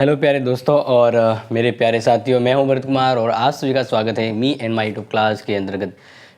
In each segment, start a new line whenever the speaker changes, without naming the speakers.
Hello प्यारे दोस्तों और मेरे प्यारे साथियों, मैं हूं भरत कुमार और आज सभी का स्वागत है me and my YouTube class के अंतर्गत।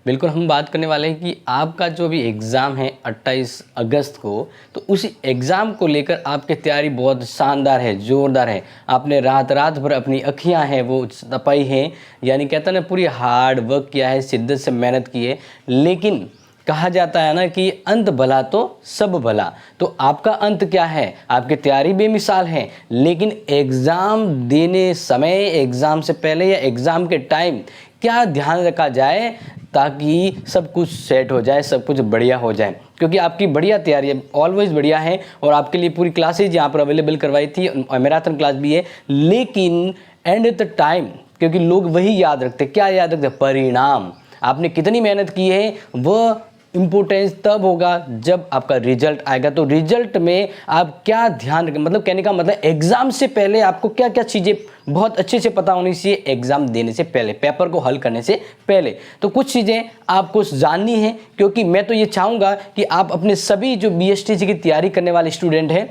बिल्कुल हम बात करने वाले हैं कि आपका जो भी एग्ज़ाम है 28 अगस्त को, तो उसी एग्ज़ाम को लेकर आपकी तैयारी बहुत शानदार है, ज़ोरदार है। आपने रात रात भर अपनी अखियां हैं वो तपाई हैं, यानी कहता ना पूरी हार्ड वर्क किया है, शिद्दत से मेहनत की है। लेकिन कहा जाता है ना कि अंत भला तो सब भला। तो आपका अंत क्या है? आपकी तैयारी बेमिसाल है, लेकिन एग्ज़ाम देने समय, एग्ज़ाम से पहले या एग्ज़ाम के टाइम क्या ध्यान रखा जाए ताकि सब कुछ सेट हो जाए, सब कुछ बढ़िया हो जाए। क्योंकि आपकी बढ़िया तैयारी ऑलवेज बढ़िया है और आपके लिए पूरी क्लासेज यहाँ पर अवेलेबल करवाई थी और मैराथन क्लास भी है। लेकिन एंड एट द टाइम, क्योंकि लोग वही याद रखते, क्या याद रखते? परिणाम। आपने कितनी मेहनत की है वह इम्पोर्टेंस तब होगा जब आपका रिजल्ट आएगा। तो रिजल्ट में आप क्या ध्यान रखें, मतलब कहने का मतलब एग्ज़ाम से पहले आपको क्या क्या चीज़ें बहुत अच्छे से पता होनी चाहिए एग्ज़ाम देने से पहले, पेपर को हल करने से पहले। तो कुछ चीज़ें आपको जाननी है, क्योंकि मैं तो ये चाहूँगा कि आप अपने सभी जो BSTC की तैयारी करने वाले स्टूडेंट हैं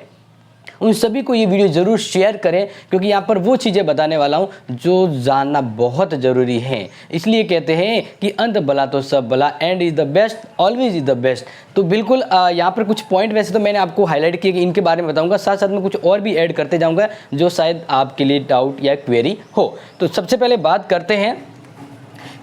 उन सभी को ये वीडियो ज़रूर शेयर करें, क्योंकि यहाँ पर वो चीज़ें बताने वाला हूँ जो जानना बहुत ज़रूरी है। इसलिए कहते हैं कि अंत भला तो सब भला, and is the best, always is the best. तो बिल्कुल यहाँ पर कुछ पॉइंट वैसे तो मैंने आपको हाईलाइट किए कि इनके बारे में बताऊँगा, साथ साथ में कुछ और भी ऐड करते जाऊँगा जो शायद आपके लिए डाउट या क्वेरी हो। तो सबसे पहले बात करते हैं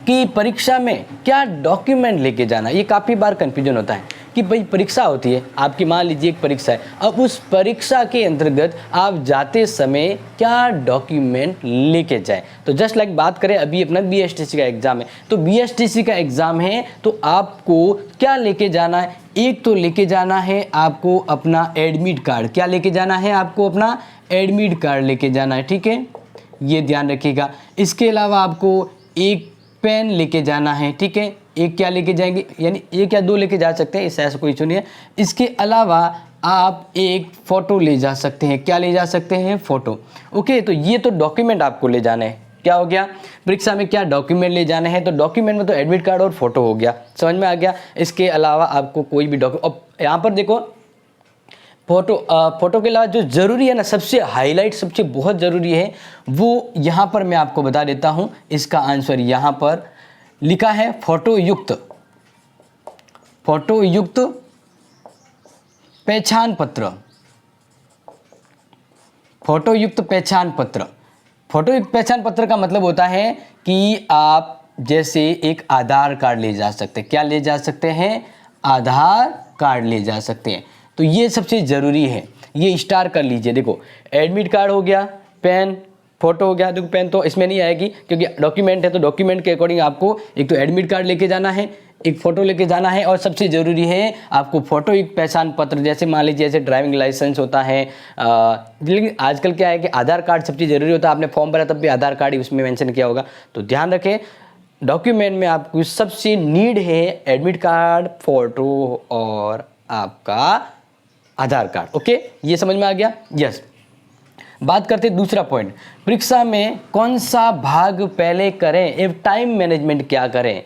कि परीक्षा में क्या डॉक्यूमेंट लेके जाना। ये काफ़ी बार कन्फ्यूजन होता है कि भाई परीक्षा होती है आपकी, मान लीजिए एक परीक्षा है, अब उस परीक्षा के अंतर्गत आप जाते समय क्या डॉक्यूमेंट लेके जाए। तो जस्ट लाइक बात करें, अभी अपना BSTC का एग्ज़ाम है, तो BSTC का एग्ज़ाम है तो आपको क्या लेके जाना है? एक तो लेके जाना है आपको अपना एडमिट कार्ड। क्या लेके जाना है? आपको अपना एडमिट कार्ड लेके जाना है, ठीक है, ये ध्यान रखिएगा। इसके अलावा आपको एक पेन लेके जाना है, ठीक है, एक क्या लेके जाएंगे, यानी एक या दो लेके जा सकते हैं, इससे ऐसा कोई इशू नहीं है। इसके अलावा आप एक फ़ोटो ले जा सकते हैं। क्या ले जा सकते हैं? फ़ोटो। ओके, तो ये तो डॉक्यूमेंट आपको ले जाना है। क्या हो गया? परीक्षा में क्या डॉक्यूमेंट ले जाने हैं? तो डॉक्यूमेंट में तो एडमिट कार्ड और फोटो हो गया, समझ में आ गया। इसके अलावा आपको कोई भी डॉक्यूमेंट, यहाँ पर देखो फोटो के अलावा जो ज़रूरी है ना, सबसे हाईलाइट, सबसे बहुत ज़रूरी है वो यहाँ पर मैं आपको बता देता हूँ। इसका आंसर यहाँ पर लिखा है फोटो युक्त पहचान पत्र। फोटो युक्त पहचान पत्र। फोटो युक्त पहचान पत्र का मतलब होता है कि आप जैसे एक आधार कार्ड ले जा सकते हैं। क्या ले जा सकते हैं? आधार कार्ड ले जा सकते हैं। तो ये सबसे ज़रूरी है, ये स्टार कर लीजिए। देखो, एडमिट कार्ड हो गया, पेन, फोटो हो गया। देखो पेन तो इसमें नहीं आएगी क्योंकि डॉक्यूमेंट है, तो डॉक्यूमेंट के अकॉर्डिंग आपको एक तो एडमिट कार्ड लेके जाना है, एक फ़ोटो लेके जाना है, और सबसे ज़रूरी है आपको फ़ोटो एक पहचान पत्र। जैसे मान लीजिए जैसे ड्राइविंग लाइसेंस होता है, लेकिन आजकल क्या है कि आधार कार्ड सबसे ज़रूरी होता है। आपने फॉर्म भरा तब भी आधार कार्ड ही उसमें मेंशन किया होगा, तो ध्यान रखें डॉक्यूमेंट में आपको सबसे नीड है एडमिट कार्ड, फ़ोटो और आपका आधार कार्ड। ओके, ये समझ में आ गया? यस। बात करते हैं दूसरा पॉइंट, परीक्षा में कौन सा भाग पहले करें, एक टाइम मैनेजमेंट क्या करें।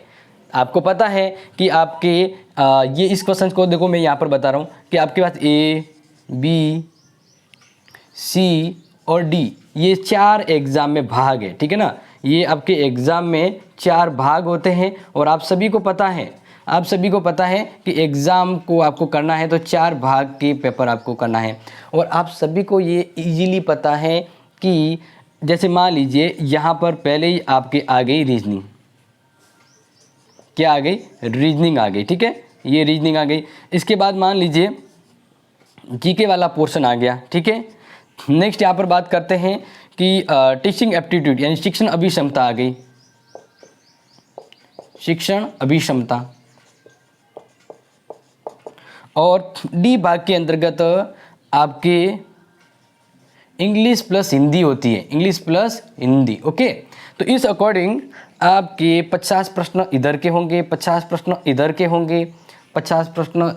आपको पता है कि आपके ये इस क्वेश्चन को देखो, मैं यहाँ पर बता रहा हूँ कि आपके पास A, B, C और D ये 4 एग्ज़ाम में भाग है, ठीक है ना। ये आपके एग्ज़ाम में 4 भाग होते हैं और आप सभी को पता है कि एग्ज़ाम को आपको करना है तो 4 भाग के पेपर आपको करना है। और आप सभी को ये इजीली पता है कि जैसे मान लीजिए यहाँ पर पहले ही आपके आ गई रीजनिंग। क्या आ गई? रीजनिंग आ गई, ठीक है, ये रीजनिंग आ गई। इसके बाद मान लीजिए जीके वाला पोर्शन आ गया, ठीक है। नेक्स्ट यहाँ पर बात करते हैं कि टीचिंग एप्टीट्यूड यानी शिक्षण अभिक्षमता आ गई, शिक्षण अभिक्षमता। और डी भाग के अंतर्गत आपके इंग्लिश प्लस हिंदी होती है, इंग्लिश प्लस हिंदी। ओके, तो इस अकॉर्डिंग आपके 50 प्रश्न इधर के होंगे, 50 प्रश्न इधर के होंगे, 50 प्रश्न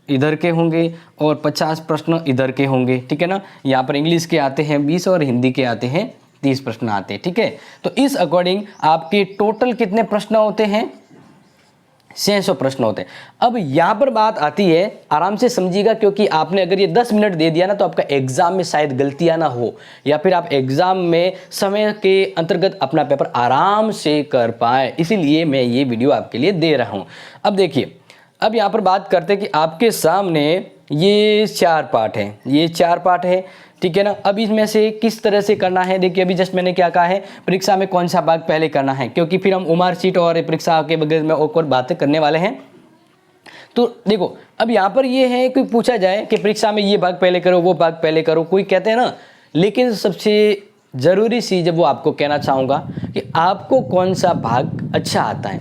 इधर के होंगे और 50 प्रश्न इधर के होंगे, ठीक है ना। यहाँ पर इंग्लिश के आते हैं 20 और हिंदी के आते हैं 30 प्रश्न आते हैं, ठीक है। तो इस अकॉर्डिंग आपके टोटल कितने प्रश्न होते हैं? 600 प्रश्न होते हैं। अब यहाँ पर बात आती है, आराम से समझिएगा, क्योंकि आपने अगर ये 10 मिनट दे दिया ना तो आपका एग्जाम में शायद गलतियाँ ना हो, या फिर आप एग्जाम में समय के अंतर्गत अपना पेपर आराम से कर पाए, इसीलिए मैं ये वीडियो आपके लिए दे रहा हूँ। अब देखिए, अब यहाँ पर बात करते हैं कि आपके सामने ये 4 पार्ट हैं, ये 4 पार्ट है, ठीक है ना। अब इसमें से किस तरह से करना है, देखिए अभी जस्ट मैंने क्या कहा है, परीक्षा में कौन सा भाग पहले करना है, क्योंकि फिर हम मार्कशीट और परीक्षा के बगैर में और बातें करने वाले हैं। तो देखो, अब यहाँ पर ये है कि पूछा जाए कि परीक्षा में ये भाग पहले करो, वो भाग पहले करो, कोई कहते हैं ना, लेकिन सबसे ज़रूरी चीज़ वो आपको कहना चाहूँगा कि आपको कौन सा भाग अच्छा आता है।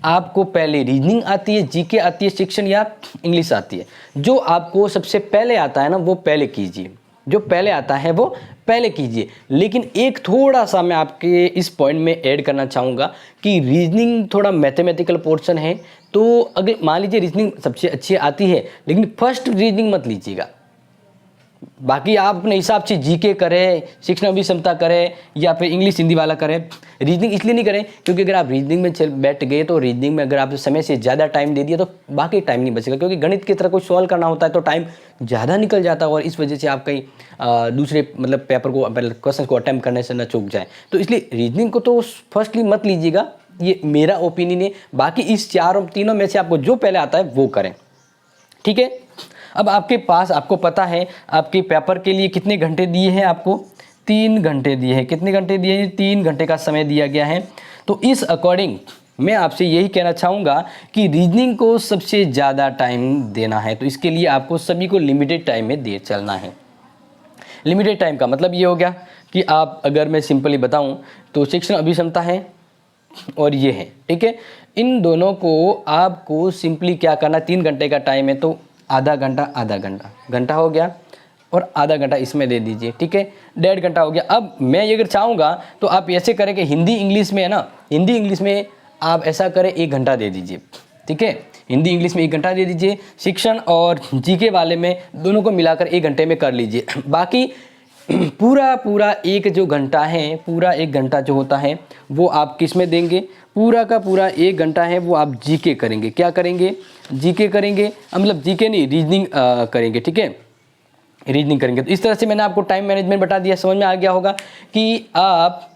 आपको पहले रीजनिंग आती है, जीके आती है, शिक्षण या इंग्लिश आती है। जो आपको सबसे पहले आता है ना वो पहले कीजिए, जो पहले आता है वो पहले कीजिए। लेकिन एक थोड़ा सा मैं आपके इस पॉइंट में ऐड करना चाहूँगा कि रीजनिंग थोड़ा मैथमेटिकल पोर्शन है, तो अगर मान लीजिए रीजनिंग सबसे अच्छी आती है, लेकिन फर्स्ट रीजनिंग मत लीजिएगा। बाकी आप अपने हिसाब से जीके करें, शिक्षण अभिक्षमता करें, या फिर इंग्लिश हिंदी वाला करें। रीजनिंग इसलिए नहीं करें क्योंकि अगर आप रीजनिंग में बैठ गए तो रीजनिंग में अगर आप समय से ज़्यादा टाइम दे दिया तो बाकी टाइम नहीं बचेगा, क्योंकि गणित की तरह कोई सॉल्व करना होता है तो टाइम ज़्यादा निकल जाता है, और इस वजह से आप कहीं दूसरे मतलब पेपर को, क्वेश्चन को अटैम्प्ट करने से न चूक जाए। तो इसलिए रीजनिंग को तो फर्स्टली मत लीजिएगा, ये मेरा ओपिनियन है। बाकी इस तीनों में से आपको जो पहले आता है वो करें, ठीक है। अब आपके पास, आपको पता है आपके पेपर के लिए कितने घंटे दिए हैं, आपको 3 घंटे दिए हैं। कितने घंटे दिए हैं? 3 घंटे का समय दिया गया है। तो इस अकॉर्डिंग मैं आपसे यही कहना चाहूँगा कि रीजनिंग को सबसे ज़्यादा टाइम देना है, तो इसके लिए आपको सभी को लिमिटेड टाइम में दे चलना है। लिमिटेड टाइम का मतलब ये हो गया कि आप, अगर मैं सिंपली बताऊँ तो शिक्षण अभिक्षमता है और ये है, ठीक है। इन दोनों को आपको सिंपली क्या करना, 3 घंटे का टाइम है तो आधा घंटा घंटा हो गया, और आधा घंटा इसमें दे दीजिए, ठीक है, 1.5 घंटा हो गया। अब मैं ये अगर चाहूँगा तो आप ऐसे करें कि हिंदी इंग्लिश में है ना, हिंदी इंग्लिश में आप ऐसा करें 1 घंटा दे दीजिए, ठीक है। हिंदी इंग्लिश में 1 घंटा दे दीजिए, शिक्षण और जीके वाले में दोनों को मिलाकर 1 घंटे में कर लीजिए। बाकी पूरा एक जो घंटा है, पूरा 1 घंटा जो होता है वो आप किस में देंगे, पूरा का पूरा 1 घंटा है वो आप जीके करेंगे। क्या करेंगे? जीके करेंगे, मतलब जीके नहीं, रीजनिंग करेंगे, ठीक है, रीजनिंग करेंगे। तो इस तरह से मैंने आपको टाइम मैनेजमेंट बता दिया, समझ में आ गया होगा कि आप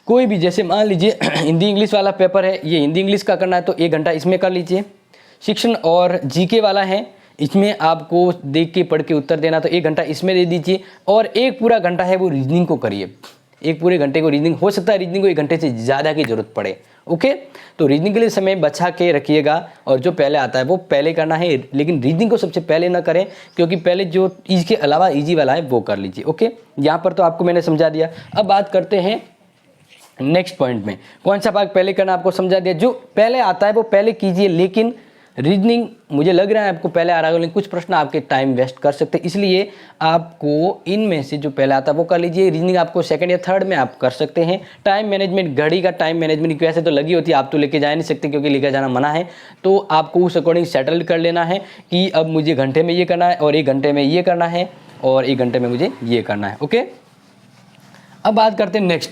कोई भी, जैसे मान लीजिए हिंदी इंग्लिश वाला पेपर है, ये हिंदी इंग्लिश का करना है तो 1 घंटा इसमें कर लीजिए। शिक्षण और जीके वाला है, इसमें आपको देख के पढ़ के उत्तर देना, तो 1 घंटा इसमें दे दीजिए, और 1 पूरा घंटा है वो रीजनिंग को करिए। 1 पूरे घंटे को रीजनिंग, हो सकता है रीजनिंग को 1 घंटे से ज़्यादा की जरूरत पड़े, ओके। तो रीजनिंग के लिए समय बचा के रखिएगा, और जो पहले आता है वो पहले करना है, लेकिन रीजनिंग को सबसे पहले ना करें, क्योंकि पहले जो इसके अलावा ईजी वाला है वो कर लीजिए, ओके। यहाँ पर तो आपको मैंने समझा दिया। अब बात करते हैं नेक्स्ट पॉइंट में, कौन सा भाग पहले करना आपको समझा दिया। जो पहले आता है वो पहले कीजिए, लेकिन रीजनिंग मुझे लग रहा है आपको पहले आ रहा है, लेकिन कुछ प्रश्न आपके टाइम वेस्ट कर सकते हैं, इसलिए आपको इनमें से जो पहले आता है वो कर लीजिए। रीजनिंग आपको 2nd या 3rd में आप कर सकते हैं। टाइम मैनेजमेंट, घड़ी का टाइम मैनेजमेंट की वैसे तो लगी होती है, आप तो लेके जा नहीं सकते क्योंकि लेकर जाना मना है, तो आपको उस अकॉर्डिंग सेटल कर लेना है कि अब मुझे घंटे में ये करना है, और 1 घंटे में ये करना है, और 1 घंटे में मुझे ये करना है, ओके। अब बात करते हैं नेक्स्ट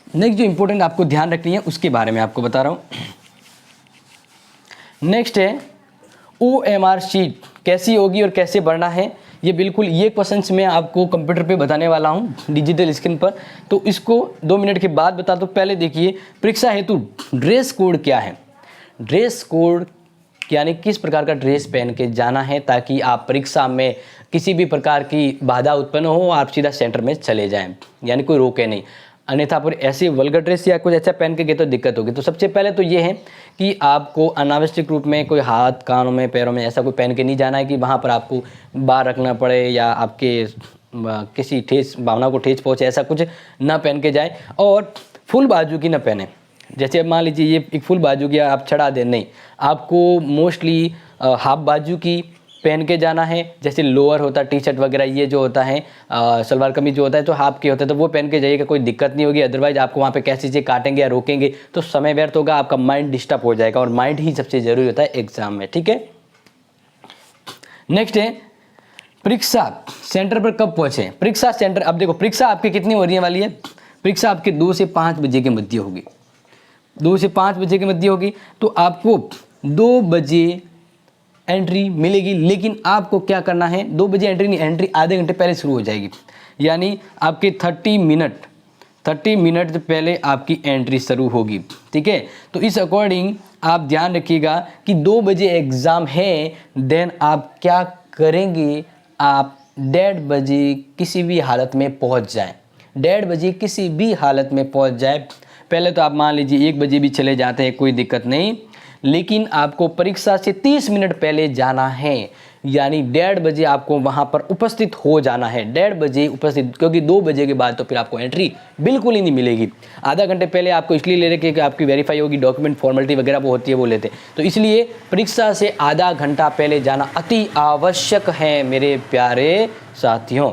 जो इंपॉर्टेंट आपको ध्यान रखनी है उसके बारे में आपको बता रहा हूँ। नेक्स्ट है OMR शीट कैसी होगी और कैसे भरना है। ये बिल्कुल ये क्वेश्चंस मैं आपको कंप्यूटर पे बताने वाला हूँ डिजिटल स्क्रीन पर, तो इसको 2 मिनट के बाद बता दो। पहले देखिए, परीक्षा हेतु ड्रेस कोड क्या है। ड्रेस कोड यानी किस प्रकार का ड्रेस पहन के जाना है, ताकि आप परीक्षा में किसी भी प्रकार की बाधा उत्पन्न हो, आप सीधा सेंटर में चले जाएं, यानी कोई रोके नहीं। अन्यथा पर ऐसे वल्गर ड्रेस या कुछ ऐसा पहन के गए तो दिक्कत होगी। तो सबसे पहले तो ये है कि आपको अनावश्यक रूप में कोई हाथ, कानों में, पैरों में ऐसा कोई पहन के नहीं जाना है कि वहाँ पर आपको बाहर रखना पड़े या आपके किसी ठेस भावना को ठेस पहुँचे, ऐसा कुछ ना पहन के जाए। और फुल बाजू की ना पहने, जैसे मान लीजिए ये एक फुल बाजू की आप चढ़ा दें, नहीं, आपको मोस्टली हाफ बाजू की पहन के जाना है। जैसे लोअर होता है, टी शर्ट वगैरह, ये जो होता है सलवार कमीज जो होता है तो हाफ के होता है, तो वो पहन के जाइएगा, कोई दिक्कत नहीं होगी। अदरवाइज आपको वहाँ पे कैसी चीज़ें काटेंगे या रोकेंगे तो समय व्यर्थ होगा, आपका माइंड डिस्टर्ब हो जाएगा, और माइंड ही सबसे ज़रूरी होता है एग्जाम में, ठीक है। नेक्स्ट है परीक्षा सेंटर पर कब पहुँचे। परीक्षा सेंटर, अब देखो परीक्षा आपकी कितनी होने वाली है, परीक्षा आपके 2 से 5 बजे के मध्य होगी। 2 से 5 बजे के मध्य होगी, तो आपको 2 बजे एंट्री मिलेगी। लेकिन आपको क्या करना है, 2 बजे एंट्री नहीं, एंट्री आधे घंटे पहले शुरू हो जाएगी, यानी आपके 30 मिनट से पहले आपकी एंट्री शुरू होगी। ठीक है, तो इस अकॉर्डिंग आप ध्यान रखिएगा कि 2 बजे एग्ज़ाम है, देन आप क्या करेंगे, आप 1:30 बजे किसी भी हालत में पहुंच जाएं, 1:30 बजे किसी भी हालत में पहुंच जाए। पहले तो आप मान लीजिए 1 बजे भी चले जाते हैं, कोई दिक्कत नहीं, लेकिन आपको परीक्षा से 30 मिनट पहले जाना है, यानी 1:30 बजे आपको वहां पर उपस्थित हो जाना है, 1:30 बजे उपस्थित, क्योंकि 2 बजे के बाद तो फिर आपको एंट्री बिल्कुल ही नहीं मिलेगी। आधा घंटे पहले आपको इसलिए ले रखे कि आपकी वेरीफाई होगी, डॉक्यूमेंट फॉर्मेलिटी वगैरह वो होती है, वो लेते हैं, तो इसलिए परीक्षा से आधा घंटा पहले जाना अति आवश्यक है मेरे प्यारे साथियों।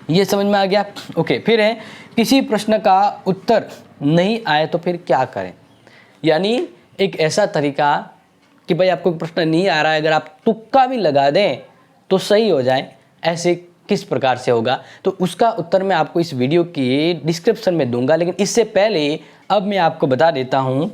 ये समझ में आ गया? ओके, फिर है किसी प्रश्न का उत्तर नहीं आए तो फिर क्या करें, यानी एक ऐसा तरीका कि भाई आपको प्रश्न नहीं आ रहा है, अगर आप तुक्का भी लगा दें तो सही हो जाए, ऐसे किस प्रकार से होगा, तो उसका उत्तर मैं आपको इस वीडियो के डिस्क्रिप्शन में दूंगा। लेकिन इससे पहले अब मैं आपको बता देता हूं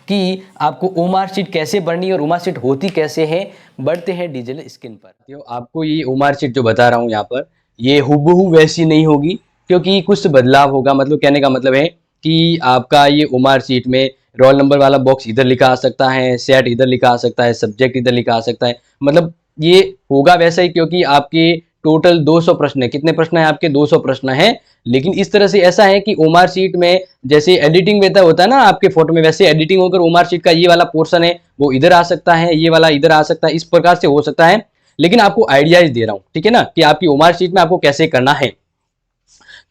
कि आपको ओमार शीट कैसे भरनी है और ओमार शीट होती कैसे है। बढ़ते हैं डिजिटल स्क्रीन पर। तो आपको ये ओमार शीट जो बता रहा हूँ यहाँ पर, ये हुबहू वैसी नहीं होगी, क्योंकि कुछ बदलाव होगा। मतलब कहने का मतलब है कि आपका ये ओमार शीट में रोल नंबर वाला बॉक्स इधर लिखा आ सकता है, सेट इधर लिखा आ सकता है, सब्जेक्ट इधर लिखा आ सकता है, मतलब ये होगा वैसा ही, क्योंकि आपके टोटल 200 प्रश्न है। कितने प्रश्न है आपके? 200 प्रश्न है। लेकिन इस तरह से ऐसा है कि ओमार शीट में जैसे एडिटिंग वेता होता है ना आपके फोटो में, वैसे एडिटिंग होकर ओमार शीट का ये वाला पोर्शन है वो इधर आ सकता है, ये वाला इधर आ सकता है, इस प्रकार से हो सकता है। लेकिन आपको आइडियाज दे रहा हूं, ठीक है ना, कि आपकी ओमार शीट में आपको कैसे करना है।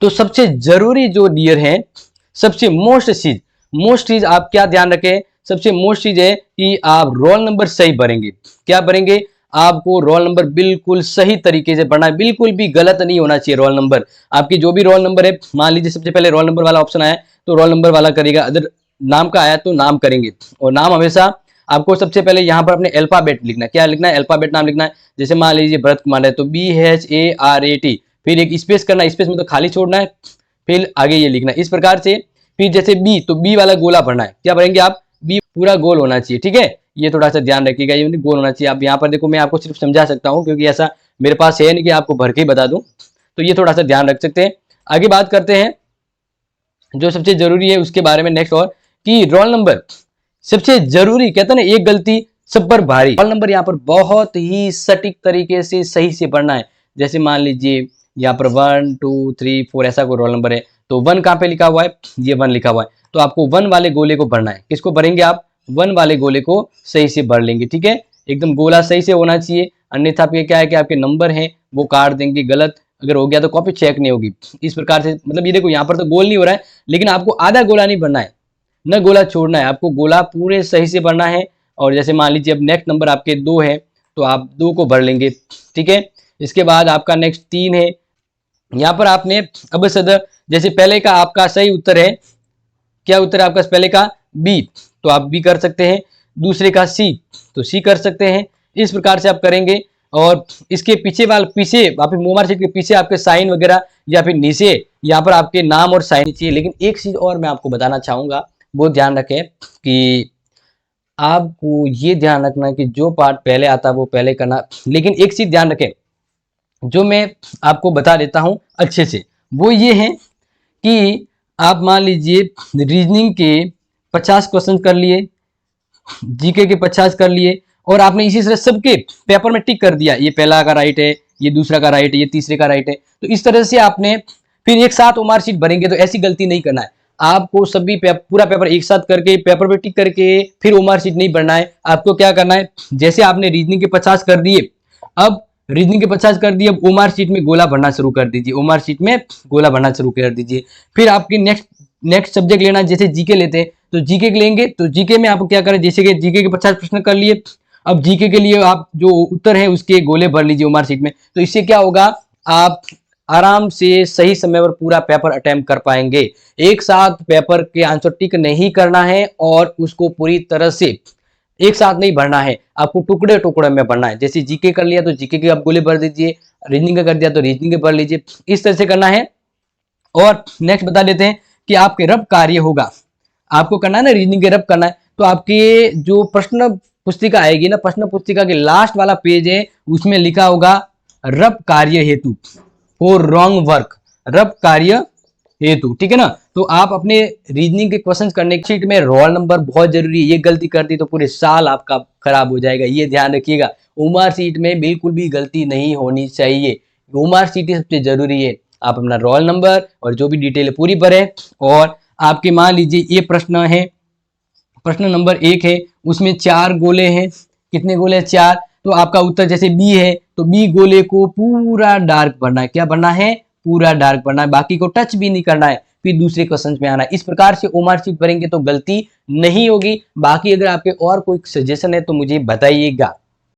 तो सबसे जरूरी जो डियर है, सबसे मोस्ट चीज आप क्या ध्यान रखें, सबसे मोस्ट चीज है कि आप रोल नंबर सही भरेंगे। क्या भरेंगे? आपको रोल नंबर बिल्कुल सही तरीके से भरना है, बिल्कुल भी गलत नहीं होना चाहिए रोल नंबर। आपकी जो भी रोल नंबर है, मान लीजिए सबसे पहले रोल नंबर वाला ऑप्शन आया तो रोल नंबर वाला करेगा, अगर नाम का आया तो नाम करेंगे। और नाम हमेशा आपको सबसे पहले यहाँ पर अपने अल्फाबेट लिखना है। क्या लिखना है? अल्फाबेट नाम लिखना है। जैसे मान लीजिए भरत कुमार है तो BHARAT, फिर एक स्पेस करना है, स्पेस में तो खाली छोड़ना है, फिर आगे ये लिखना है इस प्रकार से। फिर जैसे बी, तो बी वाला गोला भरना है। क्या भरेंगे आप? बी पूरा गोल होना चाहिए, ठीक है, ये थोड़ा सा ध्यान रखिएगा, ये गोल होना चाहिए। आप यहाँ पर देखो, मैं आपको सिर्फ समझा सकता हूँ क्योंकि ऐसा मेरे पास है नहीं कि आपको भर के ही बता दूं, तो ये थोड़ा सा ध्यान रख सकते हैं। आगे बात करते हैं जो सबसे जरूरी है उसके बारे में नेक्स्ट, और कि रोल नंबर सबसे जरूरी, कहते हैं ना एक गलती सब पर भारी। रोल नंबर यहाँ पर बहुत ही सटीक तरीके से सही से पढ़ना है। जैसे मान लीजिए यहाँ पर 1 2 3 4 ऐसा कोई रोल नंबर है, तो 1 कहाँ पे लिखा हुआ है? ये 1 लिखा हुआ है, तो आपको 1 वाले गोले को भरना है। किसको भरेंगे आप? 1 वाले गोले को सही से भर लेंगे, ठीक है, एकदम गोला सही से होना चाहिए। अन्यथा आपके क्या है कि आपके नंबर हैं वो काट देंगे, गलत अगर हो गया तो कॉपी चेक नहीं होगी। इस प्रकार से, मतलब ये देखो यहाँ पर तो गोल नहीं हो रहा है, लेकिन आपको आधा गोला नहीं भरना है, न गोला छोड़ना है, आपको गोला पूरे सही से भरना है। और जैसे मान लीजिए अब नेक्स्ट नंबर आपके 2 है तो आप 2 को भर लेंगे, ठीक है। इसके बाद आपका नेक्स्ट 3 है, यहाँ पर आपने अब सदर, जैसे पहले का आपका सही उत्तर है, क्या उत्तर है आपका पहले का? बी, तो आप बी कर सकते हैं। दूसरे का सी, तो सी कर सकते हैं। इस प्रकार से आप करेंगे। और इसके पीछे आप मोमार शीट के पीछे आपके साइन वगैरह या फिर नीचे यहाँ पर आपके नाम और साइन चाहिए। लेकिन एक चीज और मैं आपको बताना चाहूंगा, वो ध्यान रखें कि आपको ये ध्यान रखना कि जो पार्ट पहले आता है वो पहले करना। लेकिन एक चीज ध्यान रखें जो मैं आपको बता देता हूं अच्छे से, वो ये है कि आप मान लीजिए रीजनिंग के 50 क्वेश्चन कर लिए, जीके के 50 कर लिए, और आपने इसी तरह सबके पेपर में टिक कर दिया, ये पहला का राइट है, ये दूसरा का राइट है, ये तीसरे का राइट है। तो इस तरह से आपने फिर एक साथ ओमार शीट भरेंगे, तो ऐसी गलती नहीं करना है। आपको सभी पूरा पेपर एक साथ करके पेपर पे टिक करके फिर ओमार शीट नहीं भरना है। आपको क्या करना है, जैसे आपने रीजनिंग के 50 कर दिए, अब रीजनिंग के 50 कर दिए, अब ओमार शीट में गोला भरना शुरू कर दीजिए, ओमार शीट में गोला भरना शुरू कर दीजिए। फिर आपकी नेक्स्ट सब्जेक्ट लेना, जैसे जीके लेते हैं तो जीके लेंगे, तो जीके में आप क्या करें, जैसे कि जीके के 50 प्रश्न कर लिए, अब जीके के लिए आप जो उत्तर है उसके गोले भर लीजिए ओमार शीट में। तो इससे क्या होगा, आप आराम से सही समय पर पूरा पेपर अटेम्प्ट कर पाएंगे। एक साथ पेपर के आंसर टिक नहीं करना है और उसको पूरी तरह से एक साथ नहीं भरना है, आपको टुकड़े टुकड़े में भरना है। जैसे जीके कर लिया तो जीके के आप गोले भर दीजिए, रीजनिंग का कर दिया तो रीजनिंग के भर लीजिए, इस तरह से करना है। और नेक्स्ट बता देते हैं कि आपके रब कार्य होगा, आपको करना है ना, रीजनिंग के रब करना है, तो आपके जो प्रश्न पुस्तिका आएगी ना, प्रश्न पुस्तिका के लास्ट वाला पेज है, उसमें लिखा होगा रब कार्य हेतु, फॉर रॉन्ग वर्क, रब कार्य हेतु, ठीक है ना। तो आप अपने रीजनिंग के क्वेश्चन करने की शीट में रोल नंबर बहुत जरूरी है, ये गलती कर दी तो पूरे साल आपका खराब हो जाएगा, ये ध्यान रखिएगा। ओमार शीट में बिल्कुल भी गलती नहीं होनी चाहिए, ओमार शीट ही सबसे जरूरी है। आप अपना रोल नंबर और जो भी डिटेल है पूरी भरें। और आपके मान लीजिए ये प्रश्न है, प्रश्न नंबर 1 है, उसमें 4 गोले हैं, कितने गोले हैं? 4। तो आपका उत्तर जैसे बी है, तो बी गोले को पूरा डार्क भरना है, क्या भरना है? पूरा डार्क भरना है, बाकी को टच भी नहीं करना है, फिर दूसरे क्वेश्चन में आना है। इस प्रकार से ओमार शीट भरेंगे तो गलती नहीं होगी। बाकी अगर आपके और कोई सजेशन है तो मुझे बताइएगा।